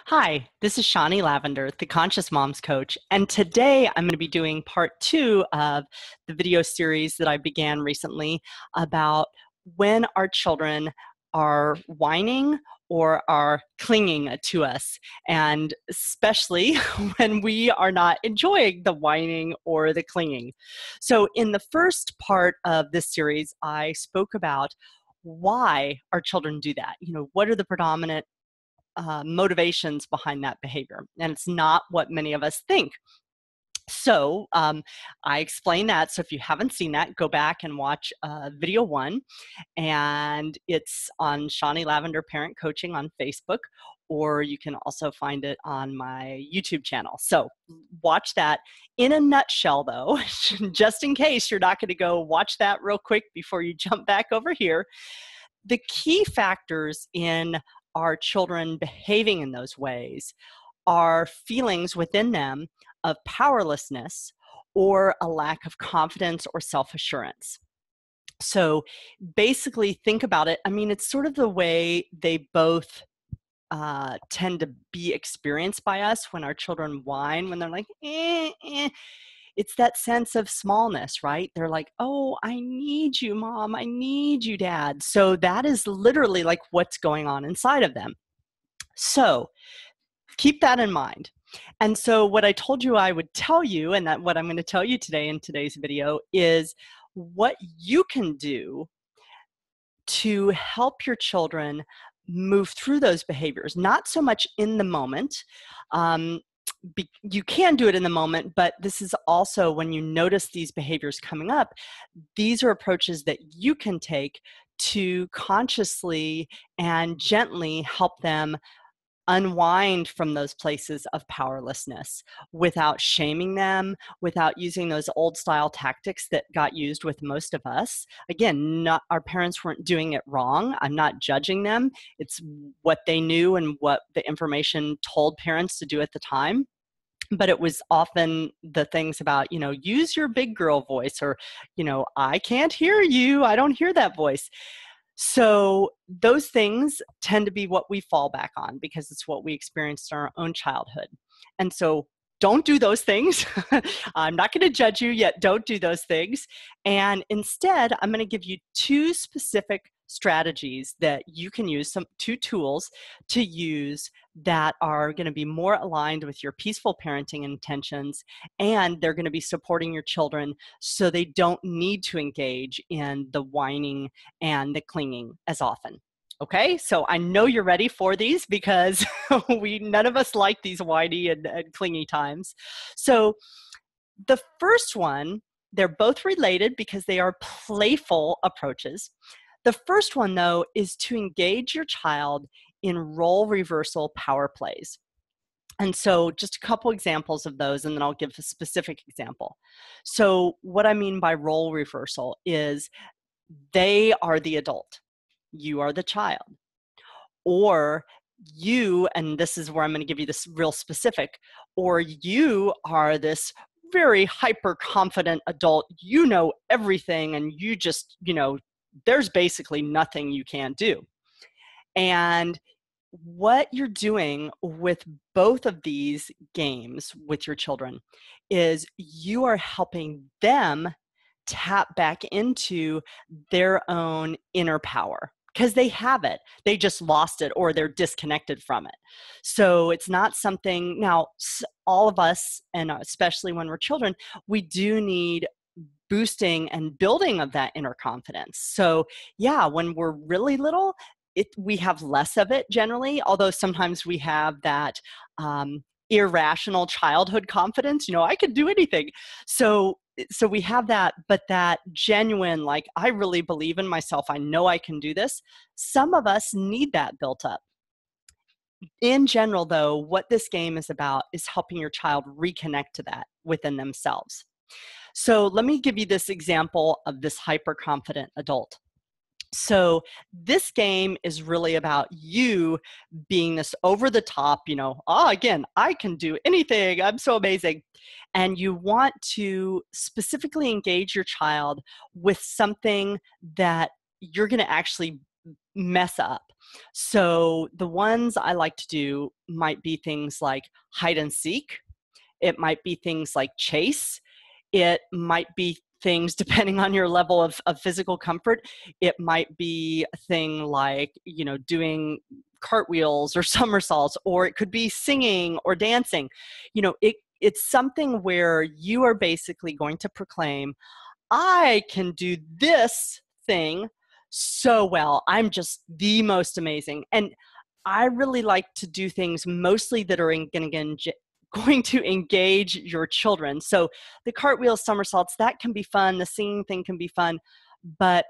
Hi, this is Shawnee Lavender, the Conscious Moms Coach, and today I'm going to be doing part two of the video series that I began recently about when our children are whining or are clinging to us, and especially when we are not enjoying the whining or the clinging. So in the first part of this series, I spoke about why our children do that. What are the predominant motivations behind that behavior. And it's not what many of us think. So I explained that. So if you haven't seen that, go back and watch video one. And it's on Shawnee Lavender Parent Coaching on Facebook, or you can also find it on my YouTube channel. So watch that. In a nutshell, though, just in case you're not going to go watch that real quick before you jump back over here, the key factors in our children behaving in those ways are feelings within them of powerlessness or a lack of confidence or self-assurance. So basically, think about it. I mean, it's sort of the way they both tend to be experienced by us when our children whine, when they're like, it's that sense of smallness, right? They're like, oh, I need you, mom. I need you, dad. So that is literally like what's going on inside of them. So keep that in mind. And so what I told you I would tell you, and that what I'm going to tell you today in today's video, is what you can do to help your children move through those behaviors, not so much in the moment. You can do it in the moment, but this is also when you notice these behaviors coming up, these are approaches that you can take to consciously and gently help them unwind from those places of powerlessness without shaming them, without using those old style tactics that got used with most of us. Again, our parents weren't doing it wrong. I'm not judging them. It's what they knew and what the information told parents to do at the time. But it was often the things about, use your big girl voice, or, I can't hear you. I don't hear that voice. So those things tend to be what we fall back on because it's what we experienced in our own childhood. And so don't do those things. I'm not going to judge you yet. Don't do those things. And instead, I'm going to give you two specific strategies that you can use, two tools to use that are going to be more aligned with your peaceful parenting intentions, and they're going to be supporting your children so they don't need to engage in the whining and the clinging as often. Okay, so I know you're ready for these because none of us like these whiny and clingy times. So the first one, they're both related because they are playful approaches. The first one, though, is to engage your child in role reversal power plays. And so just a couple examples of those, and then I'll give a specific example. So what I mean by role reversal is they are the adult. You are the child. Or you, and this is where I'm going to give you this real specific, or you are this very hyper confident adult. You know everything, and you just, there's basically nothing you can't do. And what you're doing with both of these games with your children is you are helping them tap back into their own inner power because they have it. They just lost it or they're disconnected from it. So it's not something, now all of us, and especially when we're children, we do need boosting and building of that inner confidence. So yeah, when we're really little, we have less of it generally, although sometimes we have that irrational childhood confidence, I could do anything. So we have that, but that genuine, like, I really believe in myself, I know I can do this. Some of us need that built up. In general, though, what this game is about is helping your child reconnect to that within themselves. So let me give you this example of this hyper-confident adult. So this game is really about you being this over the top, again, I can do anything. I'm so amazing. And you want to specifically engage your child with something that you're going to actually mess up. So the ones I like to do might be things like hide and seek. It might be things like chase. It might be things depending on your level of physical comfort. It might be a thing like, doing cartwheels or somersaults, or it could be singing or dancing. It's something where you are basically going to proclaim, I can do this thing so well. I'm just the most amazing. And I really like to do things mostly that are going to engage your children. So the cartwheel somersaults, that can be fun. The singing thing can be fun, but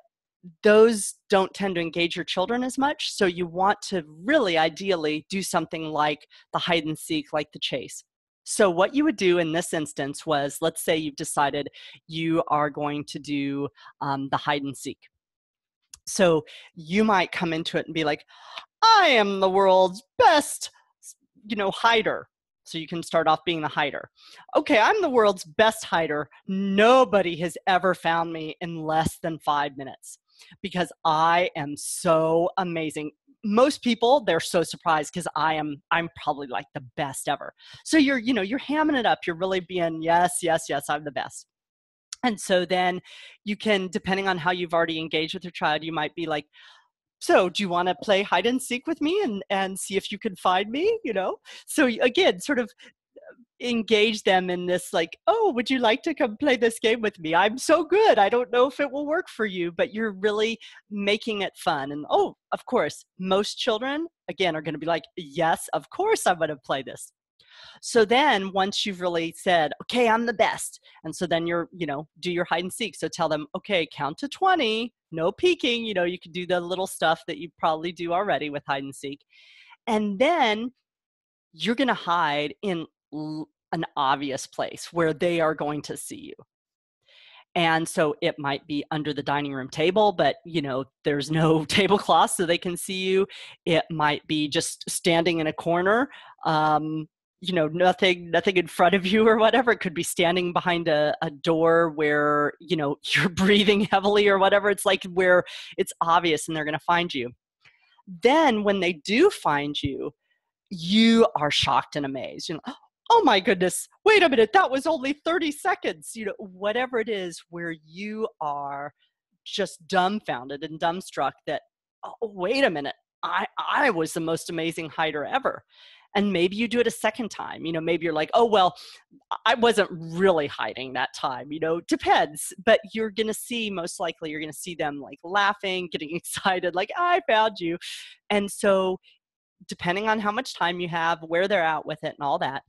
those don't tend to engage your children as much. So you want to really ideally do something like the hide and seek, like the chase. So what you would do in this instance was, let's say you've decided you are going to do the hide and seek. So you might come into it and be like, I am the world's best, hider. So you can start off being the hider. Okay, I'm the world's best hider. Nobody has ever found me in less than 5 minutes because I am so amazing. Most people, they're so surprised because I'm probably like the best ever. So you're hamming it up. You're really being, yes, yes, yes, I'm the best. And so then you can, depending on how you've already engaged with your child, you might be like, so do you want to play hide and seek with me and see if you can find me, So again, sort of engage them in this like, oh, would you like to come play this game with me? I'm so good. I don't know if it will work for you, but you're really making it fun. And oh, of course, most children, again, are going to be like, yes, of course I'm going to play this. So then once you've really said, okay, I'm the best. And so then do your hide and seek. So tell them, okay, count to 20, no peeking. You can do the little stuff that you probably do already with hide and seek. And then you're going to hide in an obvious place where they are going to see you. And so it might be under the dining room table, but there's no tablecloth so they can see you. It might be just standing in a corner, nothing in front of you or whatever. It could be standing behind a door where, you're breathing heavily or whatever. It's like where it's obvious and they're going to find you. Then when they do find you, you are shocked and amazed. Oh my goodness, wait a minute, that was only 30 seconds. Whatever it is where you are just dumbfounded and dumbstruck that, oh, wait a minute, I was the most amazing hider ever. And maybe you do it a second time. Maybe you're like, oh, well, I wasn't really hiding that time. Depends. But most likely you're going to see them like laughing, getting excited, like, I found you. And so depending on how much time you have, where they're at with it and all that,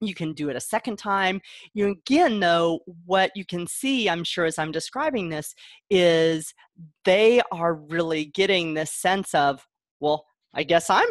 you can do it a second time. Again, though, what you can see, I'm sure, as I'm describing this, is they are really getting this sense of, well, I guess I'm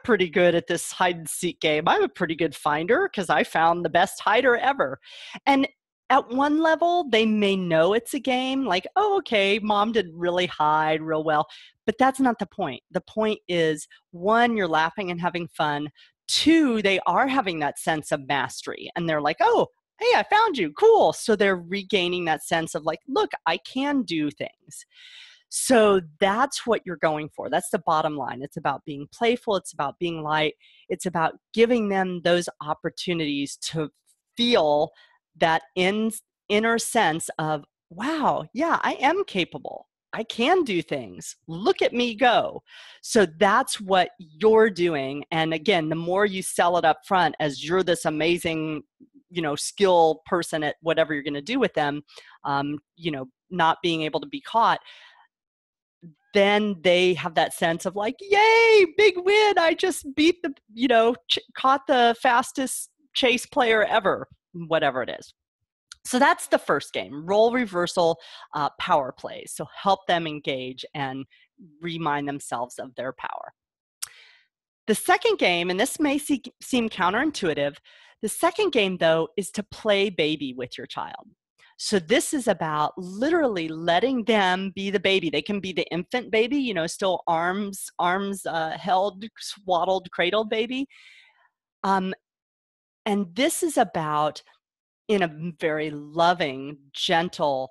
pretty good at this hide and seek game. I'm a pretty good finder because I found the best hider ever. And at one level, they may know it's a game, like, oh, okay, mom didn't really hide real well. But that's not the point. The point is, one, you're laughing and having fun. Two, they are having that sense of mastery. And they're like, oh, hey, I found you. Cool. So they're regaining that sense of like, look, I can do things. So that's what you're going for. That's the bottom line. It's about being playful. It's about being light. It's about giving them those opportunities to feel that inner sense of, wow, yeah, I am capable. I can do things. Look at me go. So that's what you're doing. And again, the more you sell it up front as you're this amazing, skill person at whatever you're going to do with them, not being able to be caught, then they have that sense of like, yay, big win. I just beat caught the fastest chase player ever, whatever it is. So that's the first game, role reversal, power plays. So help them engage and remind themselves of their power. The second game, and this may seem counterintuitive, the second game, though, is to play baby with your child. So this is about literally letting them be the baby. They can be the infant baby, still arms held, swaddled, cradled baby. And this is about, in a very loving, gentle,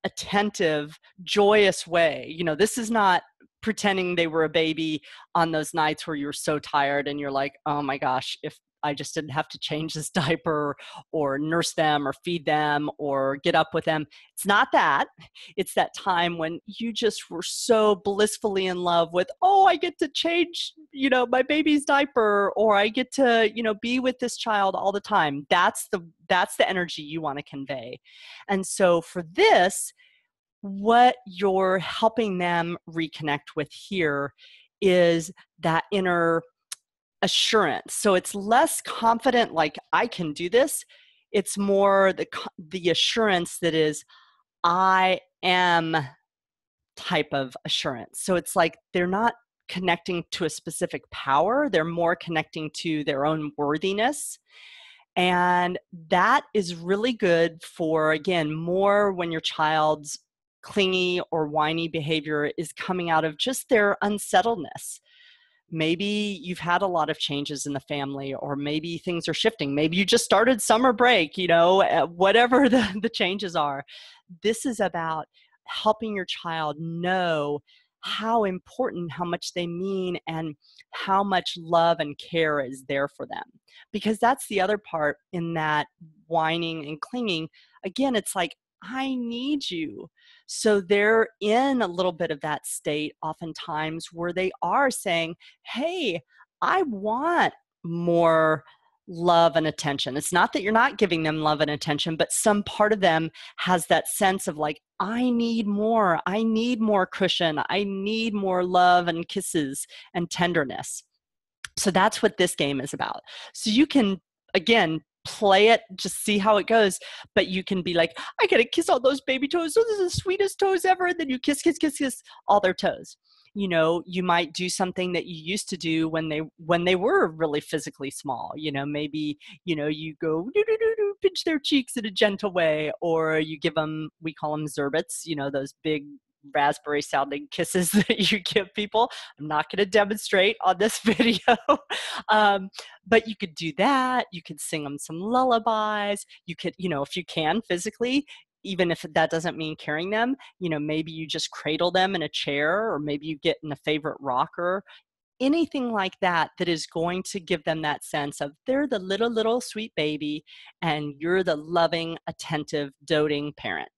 attentive, joyous way. This is not pretending they were a baby on those nights where you're so tired and you're like, oh my gosh, if I just didn't have to change this diaper or nurse them or feed them or get up with them. It's not that. It's that time when you just were so blissfully in love with, oh, I get to change, my baby's diaper, or I get to, be with this child all the time. That's the energy you want to convey. And so for this, what you're helping them reconnect with here is that inner assurance. So it's less confident, like I can do this. It's more the assurance that is I am type of assurance. So it's like they're not connecting to a specific power. They're more connecting to their own worthiness. And that is really good for, again, more when your child's clingy or whiny behavior is coming out of just their unsettledness. Maybe you've had a lot of changes in the family, or maybe things are shifting. Maybe you just started summer break, whatever the changes are. This is about helping your child know how important, how much they mean, and how much love and care is there for them. Because that's the other part in that whining and clinging. Again, it's like, I need you. So they're in a little bit of that state oftentimes where they are saying, hey, I want more love and attention. It's not that you're not giving them love and attention, but some part of them has that sense of like, I need more cushion. I need more love and kisses and tenderness. So that's what this game is about. So you can, again, play it, just see how it goes, but you can be like, I gotta kiss all those baby toes. Those are the sweetest toes ever. And then you kiss all their toes. You might do something that you used to do when they were really physically small. Maybe, you go pinch their cheeks in a gentle way, or you give them, we call them zerbets, those big raspberry sounding kisses that you give people. I'm not going to demonstrate on this video. But you could do that. You could sing them some lullabies. You could, if you can physically, even if that doesn't mean carrying them, maybe you just cradle them in a chair, or maybe you get in a favorite rocker, anything like that is going to give them that sense of they're the little sweet baby and you're the loving, attentive, doting parent.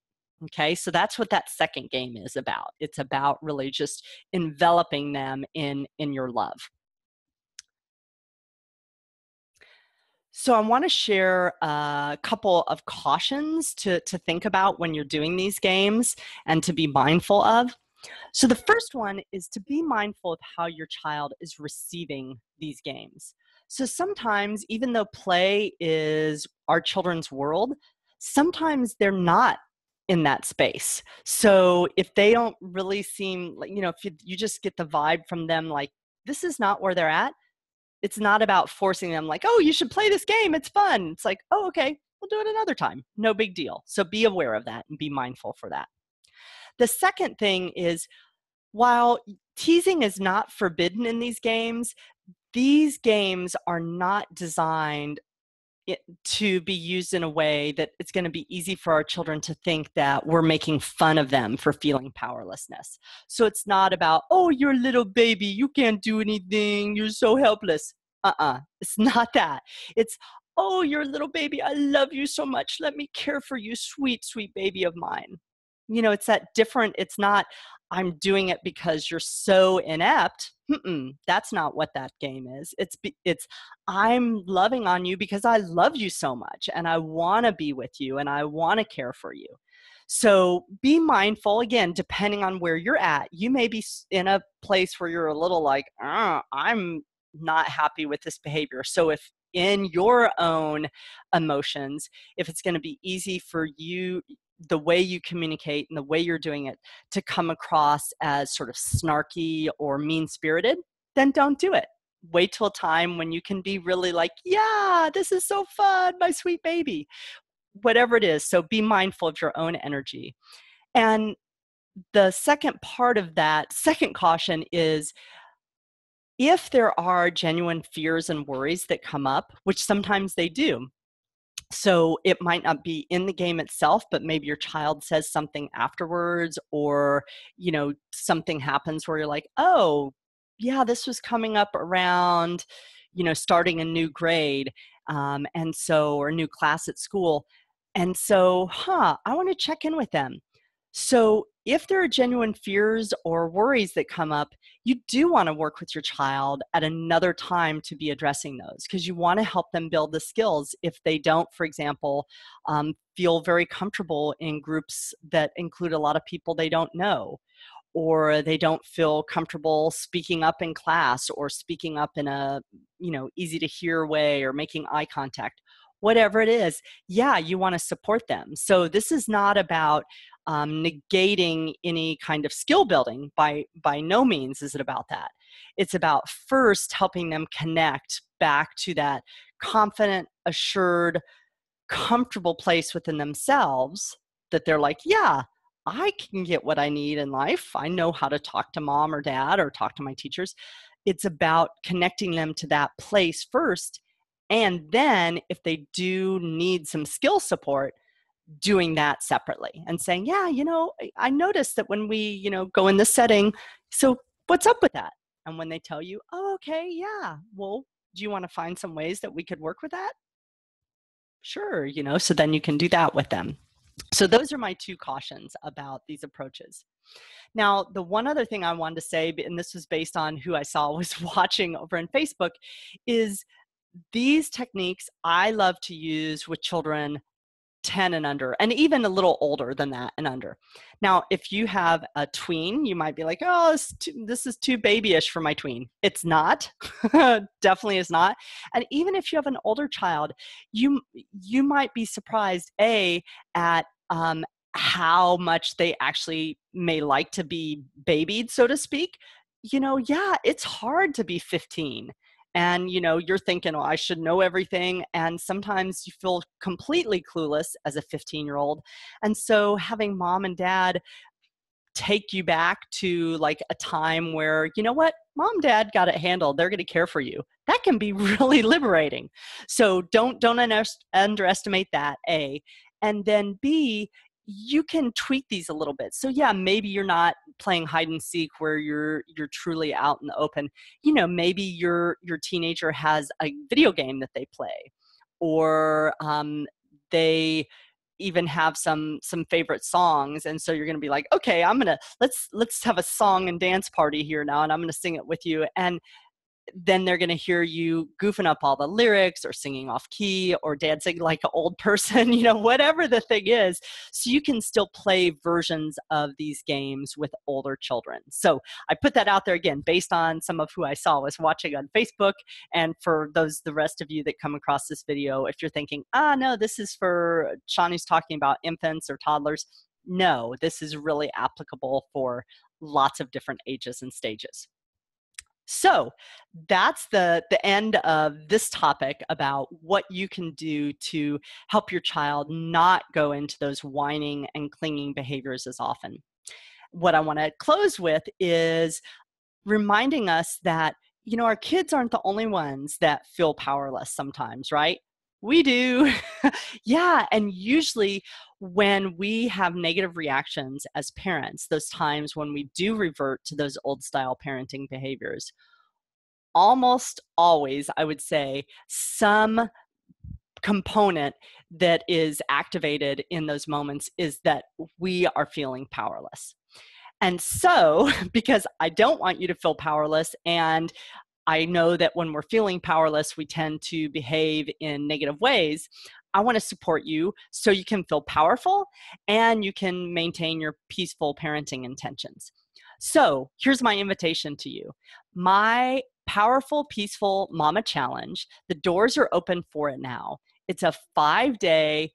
Okay, so that's what that second game is about. It's about really just enveloping them in your love. So I want to share a couple of cautions to think about when you're doing these games and to be mindful of. So the first one is to be mindful of how your child is receiving these games. So sometimes, even though play is our children's world, sometimes they're not in that space. So if they don't really seem like, if you just get the vibe from them, like, this is not where they're at, it's not about forcing them like, oh, you should play this game, it's fun. It's like, oh, okay, we'll do it another time. No big deal. So be aware of that and be mindful for that. The second thing is, while teasing is not forbidden in these games are not designed to be used in a way that it's going to be easy for our children to think that we're making fun of them for feeling powerlessness. So it's not about, oh, you're a little baby, you can't do anything, you're so helpless. It's not that. It's, oh, you're a little baby, I love you so much, let me care for you, sweet, sweet baby of mine. It's that different, it's not, I'm doing it because you're so inept. That's not what that game is. It's I'm loving on you because I love you so much and I want to be with you and I want to care for you. So be mindful, again, depending on where you're at. You may be in a place where you're a little like, I'm not happy with this behavior. So if in your own emotions, if it's going to be easy for you, the way you communicate and the way you're doing it to come across as sort of snarky or mean-spirited, then don't do it. Wait till a time when you can be really like, yeah, this is so fun, my sweet baby, whatever it is. So be mindful of your own energy. And the second part of that second caution is, if there are genuine fears and worries that come up, which sometimes they do, So it might not be in the game itself, but maybe your child says something afterwards, or, something happens where you're like, oh, yeah, this was coming up around, starting a new grade. Or a new class at school. And so, I want to check in with them. So if there are genuine fears or worries that come up, you do want to work with your child at another time to be addressing those, because you want to help them build the skills if they don't, for example, feel very comfortable in groups that include a lot of people they don't know, or they don't feel comfortable speaking up in class or speaking up in a easy to hear way, or making eye contact. Whatever it is, yeah, you want to support them. So this is not about negating any kind of skill building. By no means is it about that. It's about first helping them connect back to that confident, assured, comfortable place within themselves, that they're like, yeah, I can get what I need in life. I know how to talk to mom or dad or talk to my teachers. It's about connecting them to that place first. And then if they do need some skill support, doing that separately and saying, yeah, I noticed that when we, go in this setting, so what's up with that? And when they tell you, oh, okay, yeah, well, do you want to find some ways that we could work with that? Sure, so then you can do that with them. So those are my two cautions about these approaches. Now, the one other thing I wanted to say, and this was based on who I saw was watching over on Facebook, is these techniques I love to use with children 10 and under, and even a little older than that and under. Now, if you have a tween, you might be like, oh, this is too babyish for my tween. It's not. Definitely is not. And even if you have an older child, you might be surprised, at how much they actually may like to be babied, so to speak. Yeah, it's hard to be 15. And you're thinking, oh, I should know everything, and sometimes you feel completely clueless as a 15-year-old. And so having mom and dad take you back to like a time where, what, mom, dad got it handled, they're going to care for you, that can be really liberating. So don't underestimate that, A. And then B, you can tweak these a little bit. So yeah, maybe you're not playing hide and seek where you're truly out in the open. Maybe your teenager has a video game that they play, or they even have some favorite songs, and so you're going to be like, okay, let's have a song and dance party here now, and I'm going to sing it with you. And then they're going to hear you goofing up all the lyrics, or singing off key, or dancing like an old person, whatever the thing is. So you can still play versions of these games with older children. So I put that out there again, based on some of who I saw was watching on Facebook. And for the rest of you that come across this video, if you're thinking, no, this is for Shawnee's talking about infants or toddlers. No, this is really applicable for lots of different ages and stages. So that's the end of this topic about what you can do to help your child not go into those whining and clinging behaviors as often. What I want to close with is reminding us that, our kids aren't the only ones that feel powerless sometimes, right? We do. Yeah. And usually when we have negative reactions as parents, those times when we do revert to those old style parenting behaviors, almost always, I would say, some component that is activated in those moments is that we are feeling powerless. And so, because I don't want you to feel powerless, and I know that when we're feeling powerless, we tend to behave in negative ways, I want to support you so you can feel powerful and you can maintain your peaceful parenting intentions. So here's my invitation to you. My Powerful, Peaceful Mama Challenge, the doors are open for it now. It's a 5-day,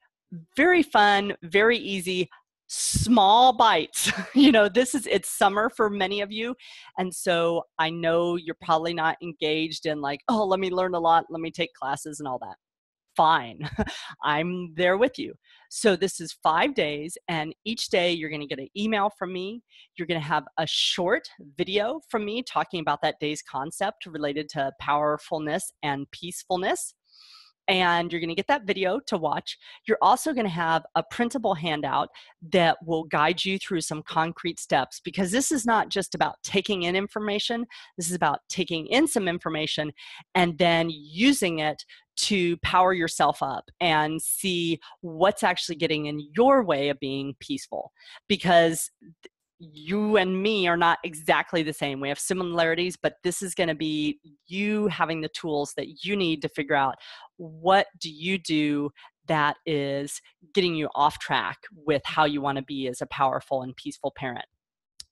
very fun, very easy, small bites. It's summer for many of you. And so I know you're probably not engaged in like, oh, let me learn a lot, let me take classes and all that. Fine. I'm there with you. So this is 5 days, and each day you're going to get an email from me. You're going to have a short video from me talking about that day's concept related to powerfulness and peacefulness. and you're going to get that video to watch. You're also going to have a printable handout that will guide you through some concrete steps, because this is not just about taking in information. This is about taking in some information and then using it to power yourself up and see what's actually getting in your way of being peaceful. Because you and me are not exactly the same. We have similarities, but this is going to be you having the tools that you need to figure out what do you do that is getting you off track with how you want to be as a powerful and peaceful parent.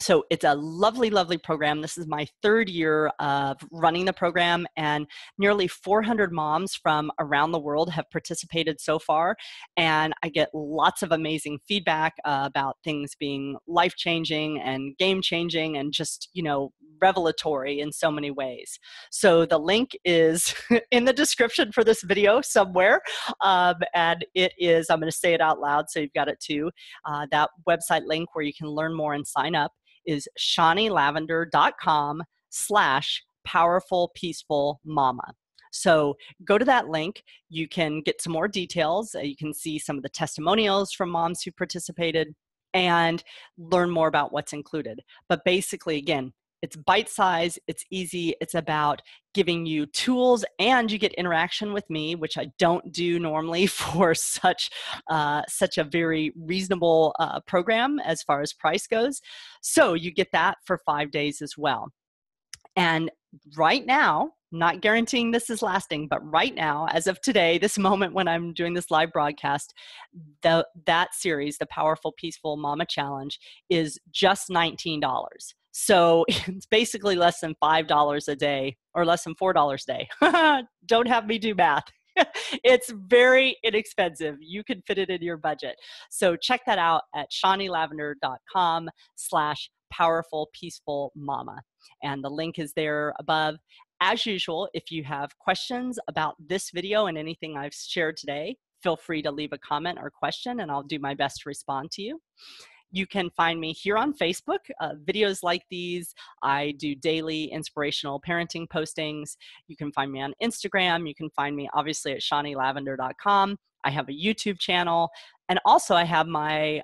So it's a lovely, lovely program. This is my third year of running the program, and nearly 400 moms from around the world have participated so far. And I get lots of amazing feedback about things being life-changing and game-changing and just, revelatory in so many ways. So the link is in the description for this video somewhere. And it is, I'm going to say it out loud so you've got it too, that website link where you can learn more and sign up is shawneelavender.com/powerful-peaceful-mama. So go to that link. You can get some more details. You can see some of the testimonials from moms who participated and learn more about what's included. But basically, again, it's bite-sized, it's easy, it's about giving you tools, and you get interaction with me, which I don't do normally for such a very reasonable program as far as price goes. So you get that for 5 days as well. And right now, not guaranteeing this is lasting, but right now, as of today, this moment when I'm doing this live broadcast, that series, the Powerful Peaceful Mama Challenge, is just $19. So it's basically less than $5 a day, or less than $4 a day. Don't have me do math. It's very inexpensive. You can fit it in your budget. So check that out at shawneelavender.com/powerful-peaceful-mama. And the link is there above. As usual, if you have questions about this video and anything I've shared today, feel free to leave a comment or question, and I'll do my best to respond to you. You can find me here on Facebook. Videos like these, I do daily inspirational parenting postings. You can find me on Instagram. You can find me obviously at shawneelavender.com. I have a YouTube channel. And also I have my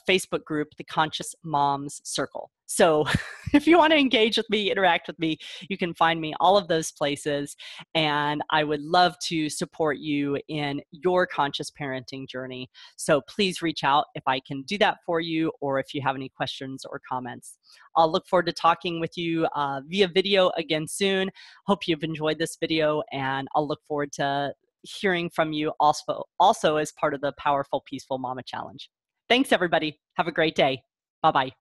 Facebook group, the Conscious Moms Circle. So if you want to engage with me, interact with me, you can find me all of those places. And I would love to support you in your conscious parenting journey. So please reach out if I can do that for you, or if you have any questions or comments. I'll look forward to talking with you via video again soon. Hope you've enjoyed this video, and I'll look forward to hearing from you also as part of the Powerful Peaceful Mama Challenge. Thanks, everybody. Have a great day. Bye-bye.